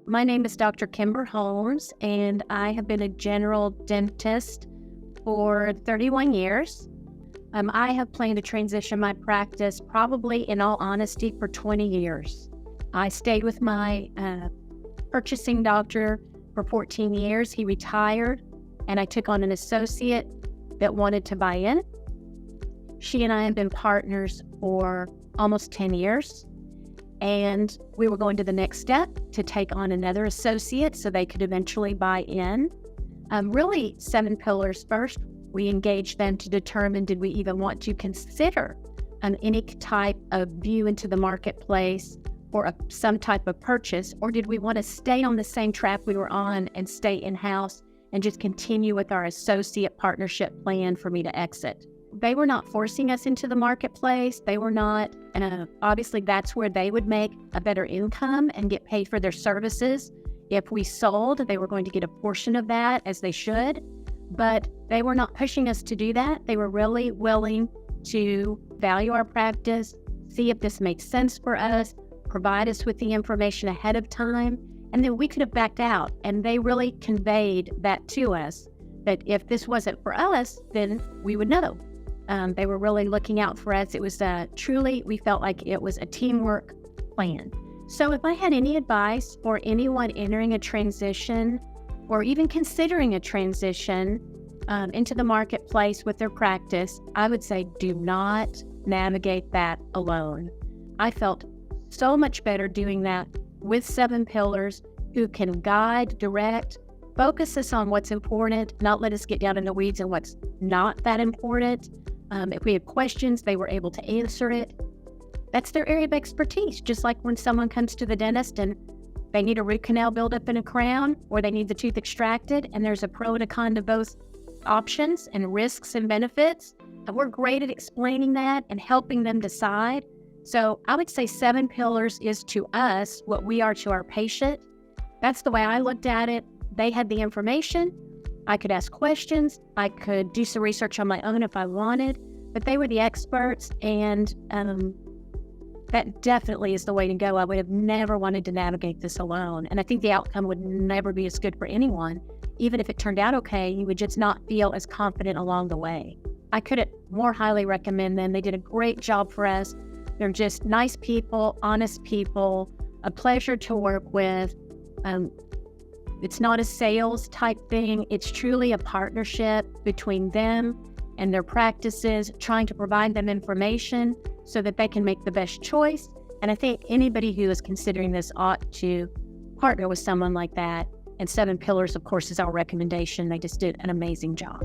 My name is Dr. Kimber Holmes, and I have been a general dentist for 31 years. I have planned to transition my practice probably, in all honesty, for 20 years. I stayed with my purchasing doctor for 14 years. He retired, and I took on an associate that wanted to buy in. She and I have been partners for almost 10 years. And we were going to the next step to take on another associate so they could eventually buy in. Really, 7 pillars first. We engaged them to determine, did we even want to consider any type of view into the marketplace or some type of purchase, or did we want to stay on the same track we were on and stay in-house and just continue with our associate partnership plan for me to exit? They were not forcing us into the marketplace. They were not, obviously that's where they would make a better income and get paid for their services. If we sold, they were going to get a portion of that, as they should, but they were not pushing us to do that. They were really willing to value our practice, see if this makes sense for us, provide us with the information ahead of time, and then we could have backed out. And they really conveyed that to us, that if this wasn't for us, then we would know. They were really looking out for us. It was truly, we felt like it was a teamwork plan. So if I had any advice for anyone entering a transition or even considering a transition into the marketplace with their practice, I would say do not navigate that alone. I felt so much better doing that with 7 pillars who can guide, direct, focus us on what's important, not let us get down in the weeds and what's not that important. If we had questions, they were able to answer it. That's their area of expertise. Just like when someone comes to the dentist and they need a root canal buildup in a crown, or they need the tooth extracted, and there's a pro and a con to both options and risks and benefits. And we're great at explaining that and helping them decide. So I would say 7 pillars is to us what we are to our patient. That's the way I looked at it. They had the information. I could ask questions. I could do some research on my own if I wanted, but they were the experts, and that definitely is the way to go. I would have never wanted to navigate this alone, and I think the outcome would never be as good for anyone. Even if it turned out okay, you would just not feel as confident along the way. I couldn't more highly recommend them. They did a great job for us. They're just nice people, honest people, a pleasure to work with. It's not a sales type thing. It's truly a partnership between them and their practices, trying to provide them information so that they can make the best choice. And I think anybody who is considering this ought to partner with someone like that. And 7 pillars, of course, is our recommendation. They just did an amazing job.